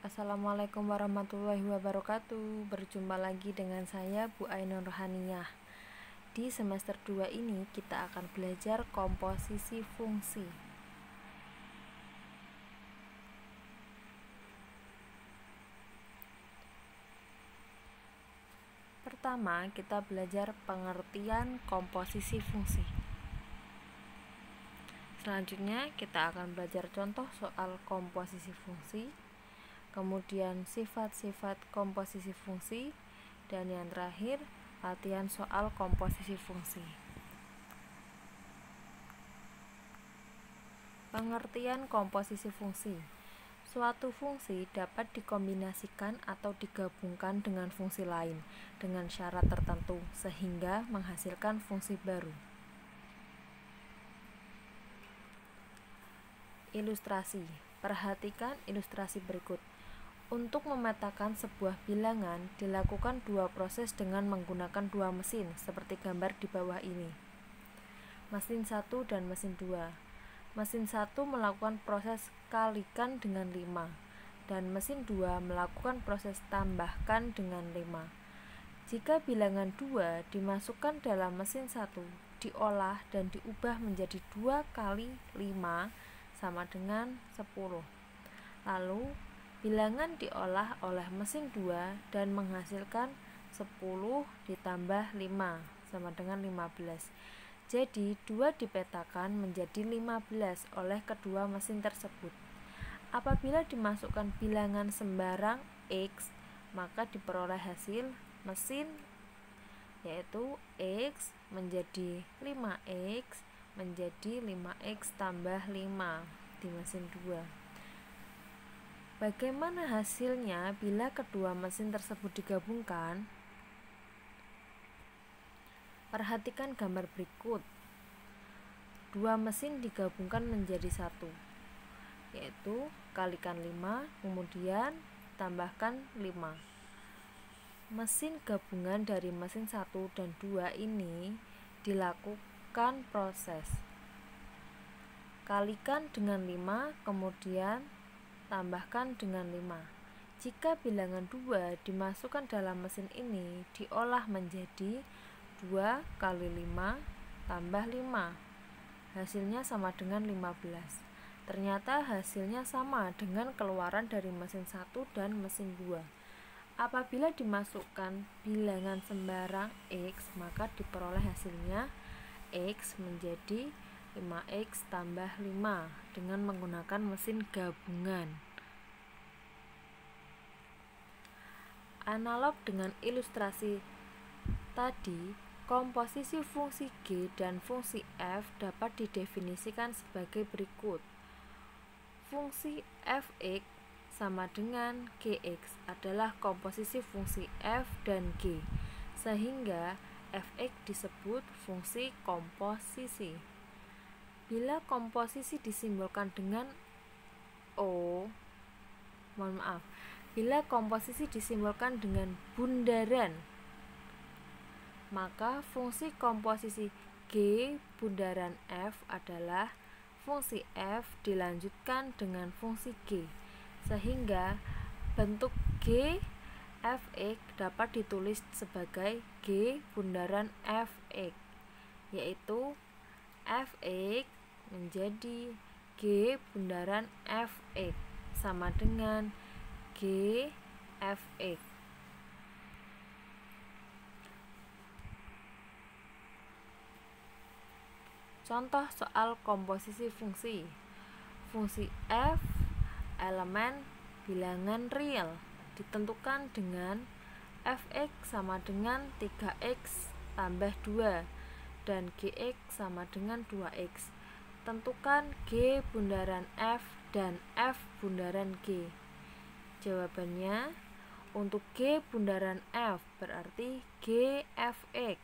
Assalamualaikum warahmatullahi wabarakatuh. Berjumpa lagi dengan saya Bu Ainur Rohaniyah. Di semester 2 ini kita akan belajar komposisi fungsi. Pertama, kita belajar pengertian komposisi fungsi. Selanjutnya, kita akan belajar contoh soal komposisi fungsi, kemudian sifat-sifat komposisi fungsi, dan yang terakhir, latihan soal komposisi fungsi. Pengertian komposisi fungsi. Suatu fungsi dapat dikombinasikan atau digabungkan dengan fungsi lain dengan syarat tertentu sehingga menghasilkan fungsi baru. Ilustrasi. Perhatikan ilustrasi berikut. Untuk memetakan sebuah bilangan dilakukan dua proses dengan menggunakan dua mesin seperti gambar di bawah ini. Mesin 1 dan mesin 2. Mesin 1 melakukan proses kalikan dengan 5 dan mesin 2 melakukan proses tambahkan dengan 5. Jika bilangan 2 dimasukkan dalam mesin 1, diolah dan diubah menjadi 2 kali 5 sama dengan 10. Lalu bilangan diolah oleh mesin 2 dan menghasilkan 10 ditambah 5 sama dengan 15. Jadi 2 dipetakan menjadi 15 oleh kedua mesin tersebut. Apabila dimasukkan bilangan sembarang X, maka diperoleh hasil mesin yaitu X menjadi 5X menjadi 5X tambah 5 di mesin 2. Bagaimana hasilnya bila kedua mesin tersebut digabungkan? Perhatikan gambar berikut. Dua mesin digabungkan menjadi satu, yaitu kalikan 5 kemudian tambahkan 5. Mesin gabungan dari mesin 1 dan 2 ini dilakukan proses kalikan dengan 5 kemudian tambahkan dengan 5. Jika bilangan 2 dimasukkan dalam mesin ini diolah menjadi 2 kali 5 tambah 5. Hasilnya sama dengan 15. Ternyata hasilnya sama dengan keluaran dari mesin 1 dan mesin 2. Apabila dimasukkan bilangan sembarang X, maka diperoleh hasilnya X menjadi 5X tambah 5 dengan menggunakan mesin gabungan. Analog dengan ilustrasi tadi, komposisi fungsi G dan fungsi F dapat didefinisikan sebagai berikut. Fungsi fx sama dengan gx adalah komposisi fungsi f dan g, sehingga fx disebut fungsi komposisi. Bila komposisi disimbolkan dengan bila komposisi disimbolkan dengan bundaran, maka fungsi komposisi G bundaran F adalah fungsi F dilanjutkan dengan fungsi G, sehingga bentuk G fx dapat ditulis sebagai G bundaran fx, yaitu fx menjadi G bundaran fx sama dengan G fx. Contoh soal komposisi fungsi. Fungsi f elemen bilangan real ditentukan dengan fx sama dengan 3x tambah 2 dan gx sama dengan 2x. Tentukan g bundaran f dan f bundaran g. Jawabannya, untuk g bundaran f berarti g fx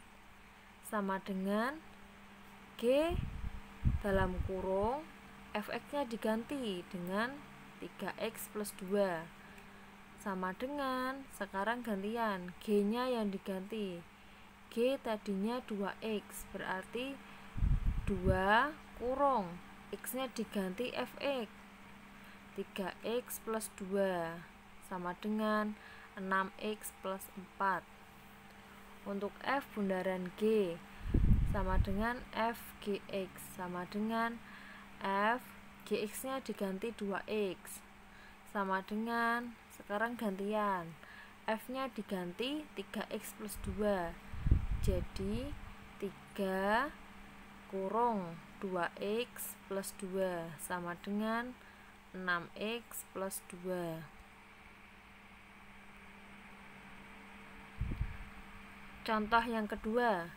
sama dengan G dalam kurung fx-nya diganti dengan 3x plus 2 sama dengan, sekarang gantian G-nya yang diganti. G tadinya 2x berarti 2 kurung X-nya diganti fx 3x plus 2 sama dengan 6x plus 4. Untuk f bundaran G sama dengan f Gx sama dengan f Gx nya diganti 2x sama dengan, sekarang gantian, f nya diganti 3x plus 2, jadi 3 kurung 2x plus 2 sama dengan 6x plus 2. Contoh yang kedua,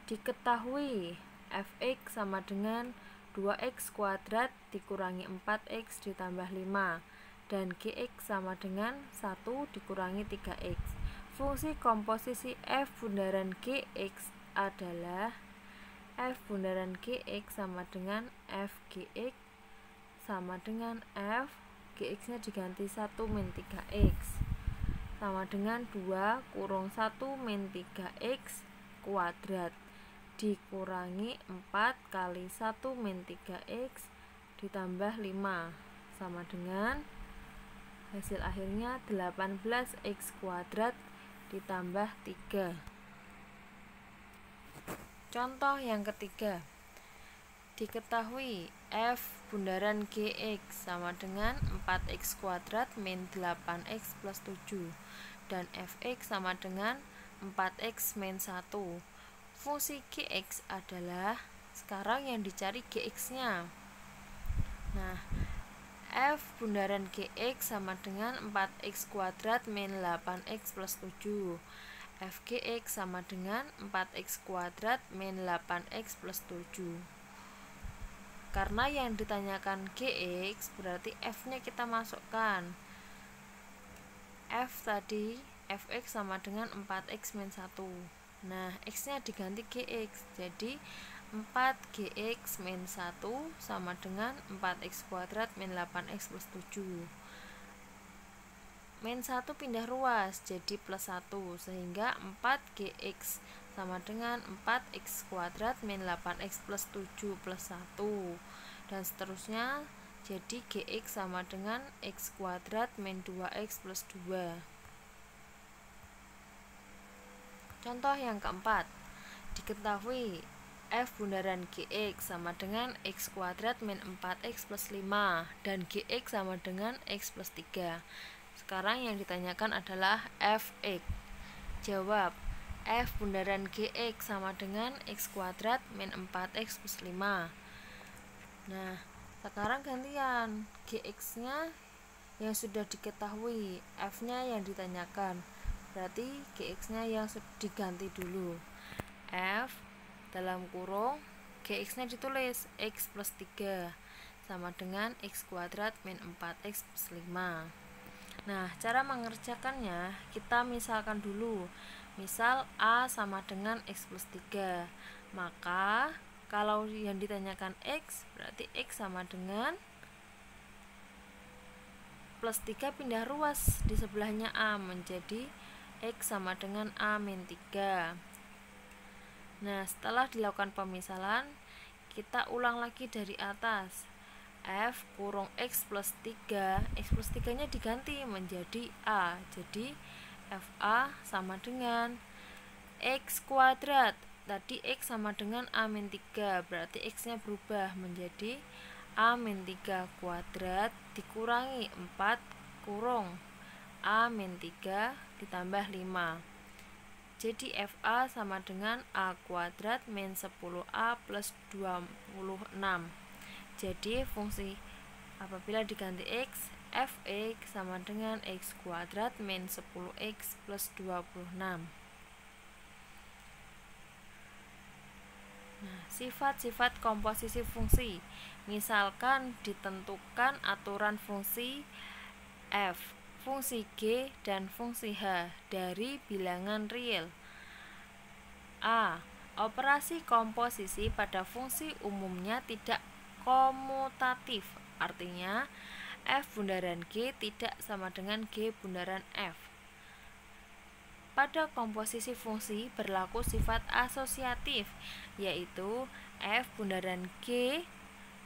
diketahui fx sama dengan 2x kuadrat dikurangi 4x ditambah 5 dan gx sama dengan 1 dikurangi 3x. Fungsi komposisi f bundaran gx adalah f bundaran gx sama dengan f gx sama dengan f gx nya diganti 1 min 3x sama dengan 2 kurung 1 min 3x kuadrat dikurangi 4 kali 1 min 3x ditambah 5 sama dengan hasil akhirnya 18x kuadrat ditambah 3. Contoh yang ketiga, diketahui f bundaran gx sama dengan 4x kuadrat min 8x plus 7 dan fx sama dengan 4x min 1. Fungsi gx adalah, sekarang yang dicari gx nya. Nah, f bundaran gx sama dengan 4x kuadrat min 8x plus 7. f gx sama dengan 4x kuadrat min 8x plus 7. Karena yang ditanyakan gx, berarti f nya kita masukkan. F tadi, fx sama dengan 4x min 1. Nah, x nya diganti gx, jadi 4gx min 1 sama dengan 4x kuadrat min 8x plus 7. Min 1 pindah ruas jadi plus 1, sehingga 4gx sama dengan 4x kuadrat min 8x plus 7 plus 1 dan seterusnya, jadi gx sama dengan x kuadrat min 2x plus 2. Contoh yang keempat, diketahui f bundaran gx sama dengan x kuadrat min 4x plus 5 dan gx sama dengan x plus 3. Sekarang yang ditanyakan adalah fx. Jawab, f bundaran gx sama dengan x kuadrat min 4x plus 5. Nah, sekarang gantian, gx nya yang sudah diketahui, f nya yang ditanyakan, berarti gx nya yang diganti dulu. F dalam kurung gx nya ditulis x plus 3 sama dengan x kuadrat min 4x plus 5. Nah, cara mengerjakannya kita misalkan dulu. Misal a sama dengan x plus 3, maka kalau yang ditanyakan x, berarti x sama dengan plus 3 pindah ruas di sebelahnya a menjadi x sama dengan a min 3. Nah, setelah dilakukan pemisalan, kita ulang lagi dari atas. F kurung x plus 3, x plus 3 nya diganti menjadi a, jadi fa sama dengan x kuadrat, tadi x sama dengan a min 3, berarti x nya berubah menjadi a min 3 kuadrat dikurangi 4 kurung a min 3 ditambah 5, jadi fa sama dengan a kuadrat min 10a plus 26. Jadi fungsi apabila diganti x, fx sama dengan x kuadrat min 10x plus 26. Nah, sifat-sifat komposisi fungsi. Misalkan ditentukan aturan fungsi f, fungsi g, dan fungsi h dari bilangan real. A. Operasi komposisi pada fungsi umumnya tidak komutatif, artinya f bundaran g tidak sama dengan g bundaran f. Pada komposisi fungsi berlaku sifat asosiatif, yaitu f bundaran g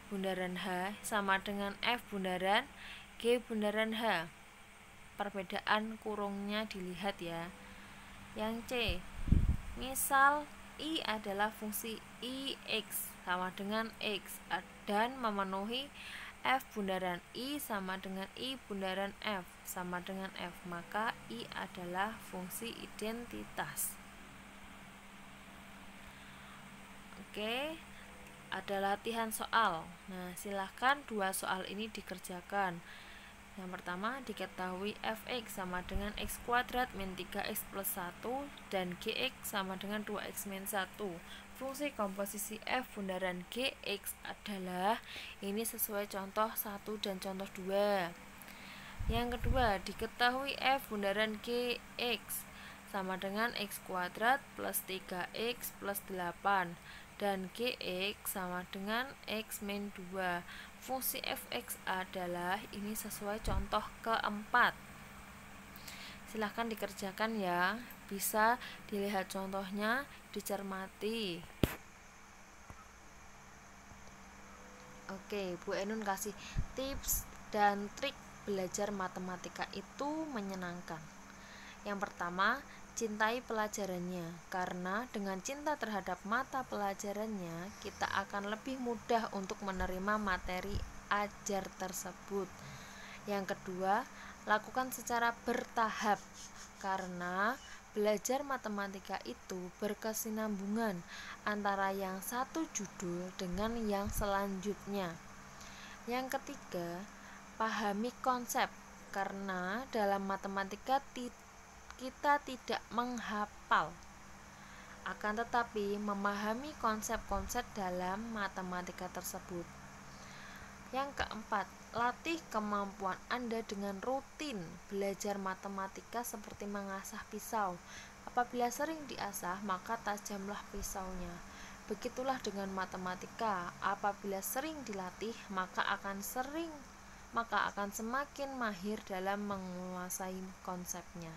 bundaran h sama dengan f bundaran g bundaran h. perbedaan kurungnya dilihat ya. Yang C, misal I adalah fungsi IX sama dengan X dan memenuhi F bundaran I sama dengan I bundaran F sama dengan F, maka I adalah fungsi identitas. Oke, ada latihan soal. Nah, silahkan dua soal ini dikerjakan. Yang pertama, diketahui fx sama dengan x kuadrat min 3x plus 1 dan gx sama dengan 2x min 1. Fungsi komposisi f bundaran gx adalah, ini sesuai contoh 1 dan contoh 2. Yang kedua, diketahui f bundaran gx sama dengan x kuadrat plus 3x plus 8 dan gx sama dengan x min 2. Fungsi fx adalah, ini sesuai contoh keempat. Silahkan dikerjakan ya, bisa dilihat contohnya, dicermati. Oke, Bu Enun kasih tips dan trik belajar matematika itu menyenangkan. Yang pertama, cintai pelajarannya, karena dengan cinta terhadap mata pelajarannya, kita akan lebih mudah untuk menerima materi ajar tersebut. Yang kedua, lakukan secara bertahap, karena belajar matematika itu berkesinambungan antara yang satu judul dengan yang selanjutnya. Yang ketiga, pahami konsep, karena dalam matematika kita tidak menghafal, akan tetapi memahami konsep-konsep dalam matematika tersebut. Yang keempat, latih kemampuan Anda dengan rutin belajar matematika seperti mengasah pisau. Apabila sering diasah, maka tajamlah pisaunya. Begitulah dengan matematika, apabila sering dilatih, maka akan semakin mahir dalam menguasai konsepnya.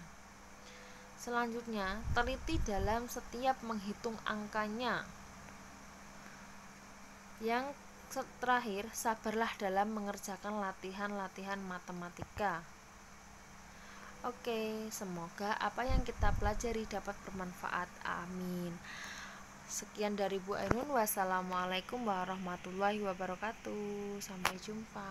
Selanjutnya, teliti dalam setiap menghitung angkanya. Yang terakhir, sabarlah dalam mengerjakan latihan-latihan matematika. Oke, semoga apa yang kita pelajari dapat bermanfaat. Amin. Sekian dari Bu Ainun. Wassalamualaikum warahmatullahi wabarakatuh. Sampai jumpa.